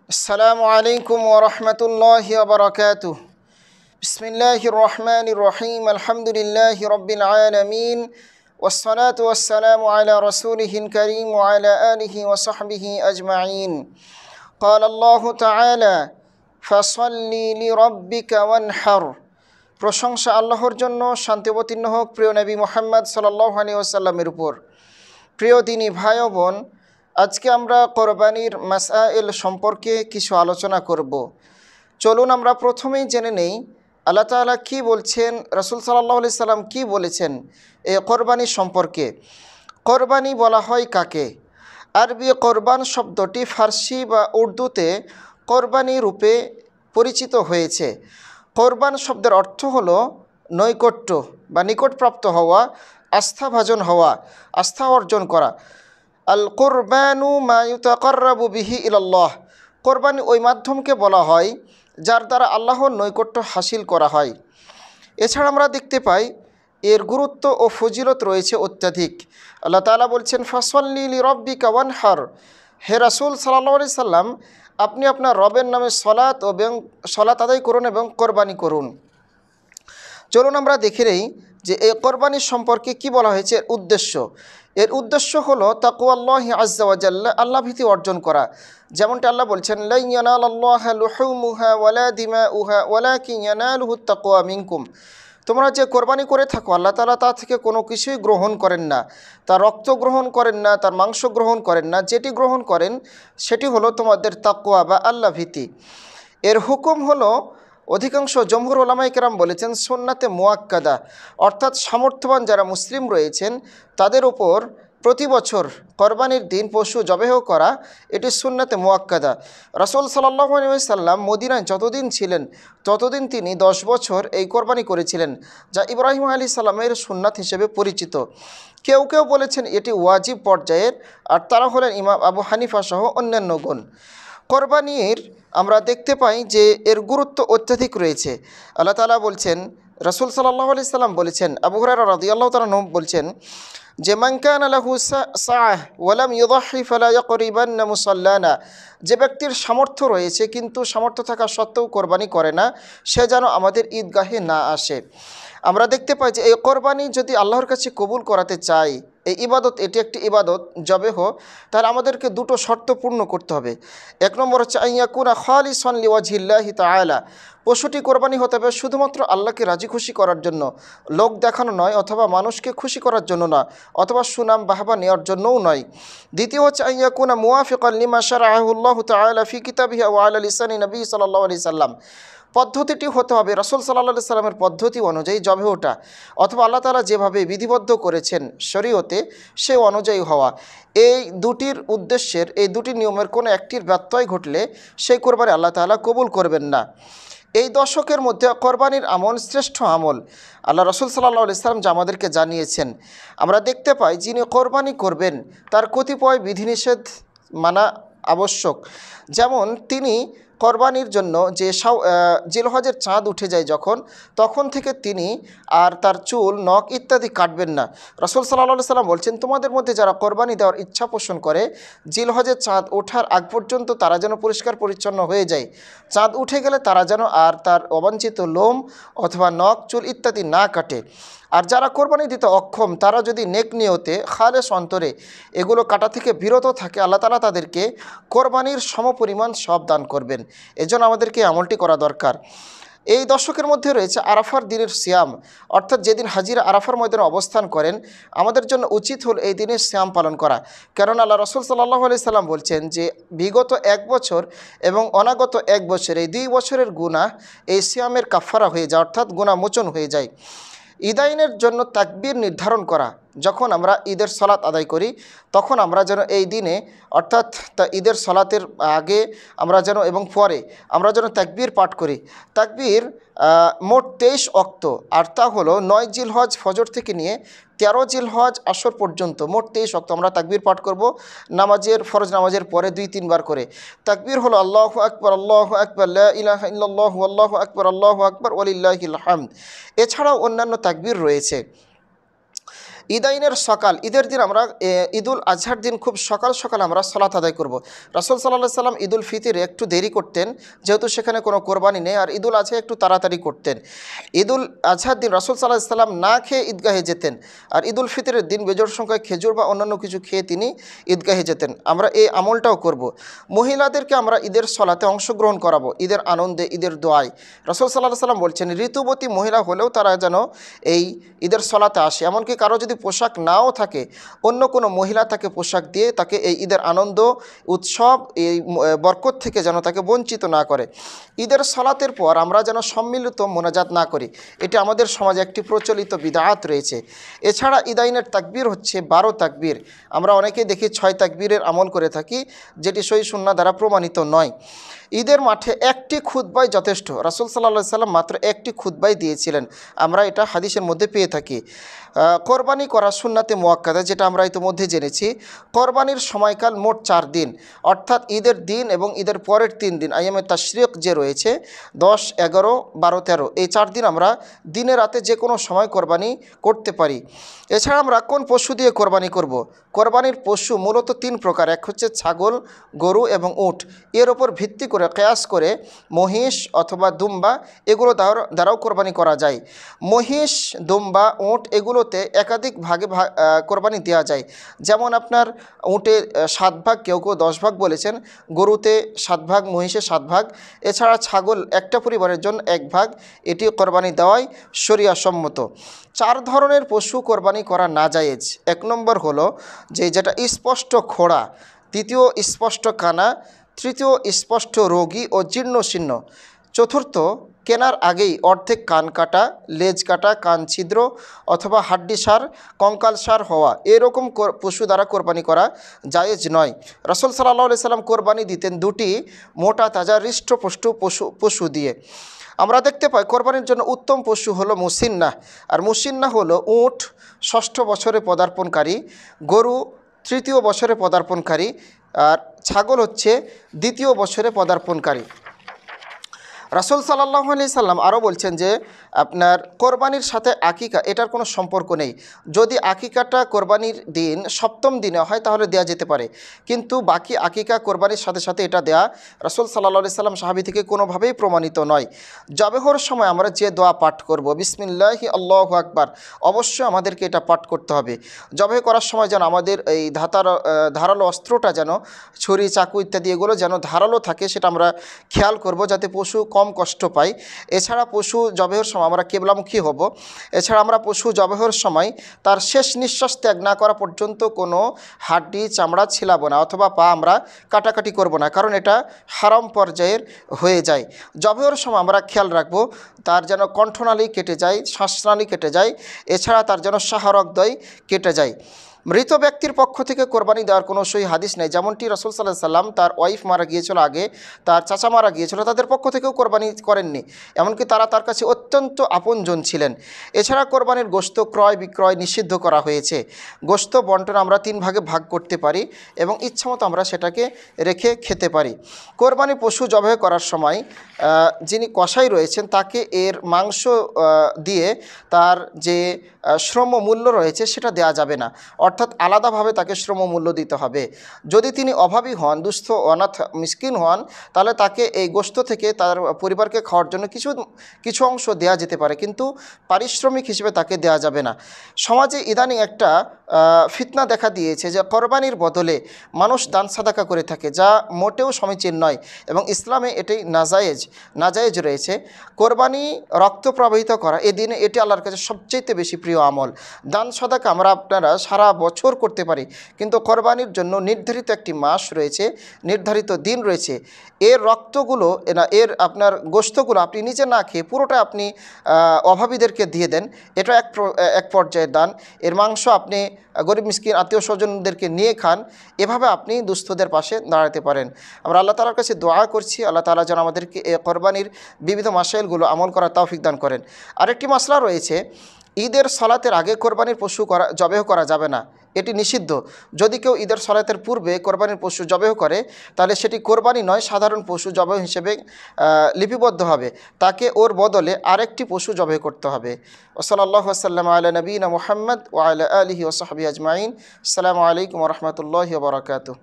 আসসালামু আলাইকুম ওয়া রাহমাতুল্লাহি ওয়া বারাকাতুহু। বিসমিল্লাহির রহমানির রহিম। আলহামদুলিল্লাহি রাব্বিল আলামিন ওয়াসসালাতু ওয়াসসালামু আলা রাসূলিহিল কারীম ওয়া আলা আলিহি ওয়া সাহবিহি আজমাইন। ক্বালা আল্লাহু তাআলা ফাসাল্লি লিরাব্বিকা ওয়ানহার। প্রশংসা আল্লাহর জন্য, শান্তি অবতীর্ণ হোক প্রিয় নবী মুহাম্মদ সাল্লাল্লাহু আলাইহি ওয়াসাল্লামের উপর। প্রিয় দিনী ভাই ও বোন, আজকে আমরা কোরবানির মাসাইল সম্পর্কে কিছু আলোচনা করব। চলুন আমরা প্রথমেই জেনে নেই আল্লাহ তাআলা কী বলছেন, রাসূল সাল্লাল্লাহু আলাইহি সাল্লাম কী বলেছেন এই কোরবানি সম্পর্কে। কোরবানি বলা হয় কাকে? আরবি কোরবান শব্দটি ফার্সি বা উর্দুতে কোরবানি রূপে পরিচিত হয়েছে। কোরবান শব্দের অর্থ হলো নৈকট্য বা নিকটপ্রাপ্ত হওয়া, আস্থাভাজন হওয়া, আস্থা অর্জন করা। আল কোরবানু মা ইউতাকাররাবু বিহি ইলাল্লাহ। কোরবানি ওই মাধ্যমকে বলা হয় যার দ্বারা আল্লাহর নৈকট্য হাসিল করা হয়। এছাড়া আমরা দেখতে পাই এর গুরুত্ব ও ফজিলত রয়েছে অত্যাধিক। আল্লাহ তাআলা বলছেন ফাসল্লি লিরাব্বিকা ওয়ানহার। হে রাসূল সাল্লাল্লাহু আলাইহি সাল্লাম, আপনি আপনার রবের নামে সলাত আদায় করুন এবং কোরবানি করুন। চলুন আমরা দেখে নেই যে এই কোরবানির সম্পর্কে কি বলা হয়েছে, এর উদ্দেশ্য। এর উদ্দেশ্য হলো তাকওয়াল্লাহি আযজা ওয়া জাল্লা, আল্লাহ ভীতি অর্জন করা। যেমনটা আল্লাহ বলছেন লা ইয়ানালাল্লাহা লুহুমুহা ওয়ালা দিমাউহা ওয়ালাকিন ইয়ানালুহুত তাকওয়া মিনকুম। তোমরা যে কোরবানি করে থাকো আল্লাহ তাআলা তা থেকে কোনো কিছুই গ্রহণ করেন না। তার রক্ত গ্রহণ করেন না, তার মাংস গ্রহণ করেন না। যেটি গ্রহণ করেন সেটি হলো তোমাদের তাকওয়া বা আল্লাহ ভীতি। এর হুকুম হলো, অধিকাংশ জমহুর ওলামায়ে কেরাম বলেছেন, সুন্নাতে মুআক্কাদা, অর্থাৎ সামর্থ্যবান যারা মুসলিম রয়েছেন তাদের উপর প্রতি বছর কোরবানির দিন পশু জবেহ করা এটি সুন্নাতে মুআক্কাদা। রাসূল সাল্লাল্লাহু আলাইহি ওয়াসাল্লাম মদিনায় যতদিন ছিলেন ততদিন তিনি 10 বছর এই কোরবানি করেছিলেন, যা ইব্রাহিম আলাইহিস সালামের সুন্নাত হিসেবে পরিচিত। কেউ কেউ বলেছেন এটি ওয়াজিব পর্যায়ের, আর তারা হলেন ইমাম আবু হানিফা সহ অন্যান্যগণ। কোরবানির আমরা দেখতে পাই যে এর গুরুত্ব অত্যাধিক রয়েছে। আল্লাহ তাআলা বলছেন, রাসূল সাল্লাল্লাহু আলাইহি সাল্লাম বলেছেন, আবু হুরায়রা রাদিয়াল্লাহু তাআলা আনহু বলছেন যে মান কানা লাহু সাআহ ওয়া লাম ইউদাহি ফালা ইয়াকরিবান্না মুসাল্লানা। যে ব্যক্তির সামর্থ্য রয়েছে কিন্তু সামর্থ্য থাকা সত্ত্বেও কোরবানি করে না, সে যেন আমাদের ঈদগাহে না আসে। আমরা দেখতে পাই যে এই কোরবানি যদি আল্লাহর কাছে কবুল করাতে চাই, এই ইবাদত, এটি একটি ইবাদত জবেহ, তাহলে আমাদেরকে দুটো শর্ত পূর্ণ করতে হবে। এক নম্বর হচ্ছে আইয়াকুনা খালিসান লিওয়াজহিল্লাহি তাআলা। পশুটি কোরবানি হতে হবে শুধুমাত্র আল্লাহকে রাজি খুশি করার জন্য, লোক দেখানো নয়, অথবা মানুষকে খুশি করার জন্য না, অথবা সুনাম বাহবা নেওয়ার জন্যও নয়। দ্বিতীয় হচ্ছে আইয়াকুনা মুওয়াফিকান লিমা শারাআহুল্লাহু তাআলা ফি কিতাবিহি ওয়া আলা লিসানি নবী সাল্লাল্লাহু আলাইহি সাল্লাম। পদ্ধতিটি হতে হবে রাসূল সাল্লাল্লাহু আলাইহি সাল্লামের পদ্ধতি অনুযায়ী জবেহটা, অথবা আল্লাহ তাআলা যেভাবে বিধিবদ্ধ করেছেন শরীয়তে সে অনুযায়ী হওয়া। এই দুটির উদ্দেশ্যের, এই দুটি নিয়মের কোনো একটির ব্যত্যয় ঘটলে সেই কোরবানি আল্লাহ তাআলা কবুল করবেন না। এই দশকের মধ্যে কোরবানির আমল শ্রেষ্ঠ আমল আল্লাহ রাসূল সাল্লাল্লাহু আলাইহি সাল্লাম যা আমাদেরকে জানিয়েছেন। আমরা দেখতে পাই যিনি কোরবানি করবেন তার কতিপয় বিধিনিষেধ মানা আবশ্যক। যেমন তিনি কোরবানির জন্য যে জিলহজের চাঁদ উঠে যায় তখন থেকে তিনি আর তার চুল, নখ ইত্যাদি কাটবেন না। রাসূল সাল্লাল্লাহু আলাইহি সাল্লাম বলছেন, তোমাদের মধ্যে যারা কোরবানি দেওয়ার ইচ্ছা পোষণ করে জিলহজের চাঁদ ওঠার আগ পর্যন্ত তারা যেন পরিষ্কার পরিচ্ছন্ন হয়ে যায়। চাঁদ উঠে গেলে তারা যেন আর তার অবাঞ্ছিত লোম অথবা নখ, চুল ইত্যাদি না কাটে। আর যারা কোরবানি দিতে অক্ষম তারা যদি নেক নিয়তে খালেস অন্তরে এগুলো কাটা থেকে বিরত থাকে, আল্লাহ তাআলা তাদেরকে কোরবানির সমপরিমাণ সব দান করবেন। এজন্য আমাদেরকে আমলটি করা দরকার। এই দশকের মধ্যে রয়েছে আরাফার দিনের সিয়াম, অর্থাৎ যেদিন হাজিরা আরাফার ময়দানে অবস্থান করেন আমাদের জন্য উচিত হল এই দিনের সিয়াম পালন করা। কেননা আল্লাহ রাসূল সাল্লাল্লাহু আলাইহি সাল্লাম বলছেন যে বিগত 1 বছর এবং অনাগত 1 বছর, এই 2 বছরের গুনাহ এই সিয়ামের কাফারা হয়ে যায়, অর্থাৎ গুনাহ মোচন হয়ে যায়। ঈদাইনের জন্য তাকবীর নির্ধারণ করা, যখন আমরা ঈদের সলাত আদায় করি তখন আমরা যেন এই দিনে, অর্থাৎ ঈদের সলাতের আগে আমরা যেন এবং পরে আমরা যেন তাকবীর পাঠ করি। তাকবীর মোট 23 অক্ত, আর তা হলো 9 জিলহজ ফজর থেকে নিয়ে 13 জিলহজ আসর পর্যন্ত মোট 23 অক্ত আমরা তাকবীর পাঠ করব। ফরজ নামাজের পরে 2-3 বার করে। তাকবীর হলো আল্লাহু আকবার, আল্লাহু আকবার, লা ইলাহা ইল্লাল্লাহু, আল্লাহু আকবার ওয়ালিল্লাহিল হামদ। এছাড়াও অন্যান্য তাকবীর রয়েছে। ঈদাইনের সকাল, ঈদের দিন আমরা ঈদুল আজহার দিন খুব সকাল সকাল আমরা সালাত আদায় করব। রাসূল সাল্লাল্লাহু আলাইহি সাল্লাম ঈদুল ফিতরে একটু দেরি করতেন, যেহেতু সেখানে কোনো কোরবানি নেই, আর ঈদুল আজহা একটু তাড়াতাড়ি করতেন। ঈদুল আজহার দিন রাসূল সাল্লাল্লাহু আলাইহি সাল্লাম না খেয়ে ঈদগাহে যেতেন, আর ঈদুল ফিতরের দিন বেজোড় সংখ্যায় খেজুর বা অন্যান্য কিছু খেয়ে তিনি ঈদগাহে যেতেন। আমরা এই আমলটাও করব। মহিলাদেরকে আমরা ঈদের সলাতে অংশগ্রহণ করাবো, ঈদের আনন্দে, ঈদের দোয়ায়। রাসূল সাল্লাল্লাহু আলাইহি সাল্লাম বলছেন, ঋতুবতী মহিলা হলেও তারা যেন এই ঈদের সলাতে আসে। এমনকি কারো যদি পোশাক নাও থাকে, অন্য কোনো মহিলা তাকে পোশাক দিয়ে তাকে এই ঈদের আনন্দ, উৎসব, এই বরকত থেকে যেন তাকে বঞ্চিত না করে। ঈদের সলাতের পর আমরা যেন সম্মিলিত মোনাজাত না করি, এটি আমাদের সমাজে একটি প্রচলিত বিদআত রয়েছে। এছাড়া ঈদাইনের তাকবীর হচ্ছে 12 তাকবীর। আমরা অনেকেই দেখি 6 তাকবীরের আমল করে থাকি, যেটি সহিহ সুন্নাহ দ্বারা প্রমাণিত নয়। ঈদের মাঠে একটি খুতবাই যথেষ্ট। রাসূল সাল্লাল্লাহু আলাইহি সাল্লাম মাত্র একটি খুতবাই দিয়েছিলেন, আমরা এটা হাদিসের মধ্যে পেয়ে থাকি। কোরবানি করা সুন্নাতে মুআক্কাদা, যেটা আমরা ইতিমধ্যে জেনেছি। কোরবানির সময়কাল মোট 4 দিন, অর্থাৎ ঈদের দিন এবং ঈদের পরের 3 দিন, আইয়ামে তাশরিক যে রয়েছে 10, 11, 12, 13, এই 4 দিন আমরা দিনে রাতে যে কোনো সময় কোরবানি করতে পারি। এছাড়া আমরা কোন পশু দিয়ে কোরবানি করব? কোরবানির পশু মূলত 3 প্রকার। এক হচ্ছে ছাগল, গরু এবং উট। এর ওপর ভিত্তি করে কেয়াস করে মহিষ অথবা দুম্বা এগুলো দ্বারাও কোরবানি করা যায়। মহিষ, দুম্বা, উট এগুলোতে একাধিক ভাগে কোরবানি দেওয়া যায়। যেমন আপনার উটে 7 ভাগ, কেউ কেউ 10 ভাগ বলেছেন, গরুতে 7 ভাগ, মহিষে 7 ভাগ। এছাড়া ছাগল একটা পরিবারের জন্য 1 ভাগ, এটি কোরবানি দেওয়াই শরিয়া সম্মত। 4 ধরনের পশু কোরবানি করা নাজায়েজ। 1 নম্বর হলো যেটা স্পষ্ট খোড়া, দ্বিতীয় স্পষ্ট কানা, তৃতীয় স্পষ্ট রোগী ও জীর্ণশীর্ণ, চতুর্থ কেনার আগেই অর্ধেক কান কাটা, লেজ কাটা, কান ছিদ্র অথবা হাড্ডি সার, কঙ্কাল সার হওয়া, এরকম পশু দ্বারা কোরবানি করা জায়েজ নয়। রাসূল সাল্লাল্লাহু আলাইহি সাল্লাম কোরবানি দিতেন 2টি মোটা তাজা হৃষ্টপুষ্ট পশু দিয়ে। আমরা দেখতে পাই কোরবানির জন্য উত্তম পশু হলো মুসিন্নাহ, আর মুসিন্নাহ হলো উট 6ষ্ঠ বছরে পদার্পণকারী, গরু 3য় বছরে পদার্পণকারী, আর ছাগল হচ্ছে 2য় বছরে পদার্পণকারী। রাসূল সাল্লাল্লাহু আলাইহি সাল্লাম আরও বলছেন যে আপনার কোরবানির সাথে আকিকা এটার কোনো সম্পর্ক নেই। যদি আকিকাটা কোরবানির দিন 7ম দিনে হয় তাহলে দেয়া যেতে পারে, কিন্তু বাকি আকিকা কোরবানির সাথে সাথে এটা দেয়া রাসূল সাল্লাল্লাহু আলাইহি সাল্লাম সাহাবী থেকে কোনোভাবেই প্রমাণিত নয়। জবেহর সময় আমরা যে দোয়া পাঠ করব, বিসমিল্লাহি আল্লাহু আকবার, অবশ্যই আমাদেরকে এটা পাঠ করতে হবে। জবেহ করার সময় যেন আমাদের এই ধারালো অস্ত্রটা যেন, ছুরি, চাকু ইত্যাদি এগুলো যেন ধারালো থাকে, সেটা আমরা খেয়াল করব, যাতে পশু কম কষ্ট পায়। এছাড়া পশু জবেহের সময় আমরা কেবলামুখী হব। এছাড়া আমরা পশু জবেহের সময় তার শেষ নিঃশ্বাস ত্যাগ না করা পর্যন্ত কোনো হাড্ডি, চামড়া ছিলাবো না অথবা পা আমরা কাটাকাটি করব না, কারণ এটা হারাম পর্যায়ের হয়ে যায়। জবেহের সময় আমরা খেয়াল রাখব তার যেন কণ্ঠনালী কেটে যায়, শ্বাসনালী কেটে যায়, এছাড়া তার যেন শাহরগদ্বয় কেটে যায়। মৃত ব্যক্তির পক্ষ থেকে কোরবানি দেওয়ার কোনো সহি হাদিস নেই, যেমনটি রাসূল সাল্লাল্লাহু আলাইহি সাল্লাম তার ওয়াইফ মারা গিয়েছিল আগে, তার চাচা মারা গিয়েছিল, তাদের পক্ষ থেকেও কোরবানি করেননি, এমনকি তারা তার কাছে অত্যন্ত আপনজন ছিলেন। এছাড়া কোরবানির গোশত ক্রয় বিক্রয় নিষিদ্ধ করা হয়েছে। গোশত বন্টন আমরা 3 ভাগে ভাগ করতে পারি এবং ইচ্ছামতো আমরা সেটাকে রেখে খেতে পারি। কোরবানি পশু জবাই করার সময় যিনি কসাই রয়েছেন তাকে এর মাংস দিয়ে তার যে শ্রম মূল্য রয়েছে সেটা দেয়া যাবে না, অর্থাৎ আলাদাভাবে তাকে শ্রম মূল্য দিতে হবে। যদি তিনি অভাবী হন, দুস্থ, অনাথ, মিসকিন হন, তাহলে তাকে এই গোশত থেকে তার পরিবারকে খাওয়ার জন্য কিছু অংশ দেয়া যেতে পারে, কিন্তু পারিশ্রমিক হিসেবে তাকে দেয়া যাবে না। সমাজে ইদানিং একটা ফিতনা দেখা দিয়েছে যে কোরবানির বদলে মানুষ দান সাদাকা করে থাকে, যা মোটেও সমীচীন নয় এবং ইসলামে এটাই নাজায়েজ রয়েছে। কোরবানি রক্ত প্রবাহিত করা এই দিনে এটি আল্লাহর কাছে সবচেয়ে বেশি প্রিয় আমল। দান সাদাকা আপনারা সারা বছর করতে পারি, কিন্তু কোরবানির জন্য নির্ধারিত একটি মাস রয়েছে, নির্ধারিত দিন রয়েছে। এর রক্তগুলো এর আপনার গোশতগুলো আপনি নিজে না খেয়ে পুরোটা আপনি অভাবীদেরকে দিয়ে দেন, এটা এক পর্যায়ের দান। এর মাংস আপনি গরিব মিসকিন আত্মীয় স্বজনদেরকে নিয়ে খান, এভাবে আপনি দুস্থদের পাশে দাঁড়াতে পারেন। আমরা আল্লাহ তাআলার কাছে দোয়া করছি, আল্লাহ তাআলা যেন আমাদেরকে এই কোরবানির বিবিধ মাসাইলগুলো আমল করার তৌফিক দান করেন। আরেকটি মাসলা রয়েছে, ঈদের সালাতের আগে কোরবানির পশু জবেহ করা যাবে না। এটি নিষিদ্ধ। যদি কেউ ঈদের সলাতের পূর্বে কোরবানির পশু জবেহ করে, তাহলে সেটি কোরবানি নয়, সাধারণ পশু জবেহ হিসেবে লিপিবদ্ধ হবে। তাকে ওর বদলে আরেকটি পশু জবেহ করতে হবে। ওসলাল্লাহু ওয়াসাল্লাম আলা নবীনা মুহাম্মদ ওয়া আলা আলিহি ওয়া সাহবিহি আজমাইন। আসসালামু আলাইকুম ওয়া রাহমাতুল্লাহি ওয়া বারাকাতুহু।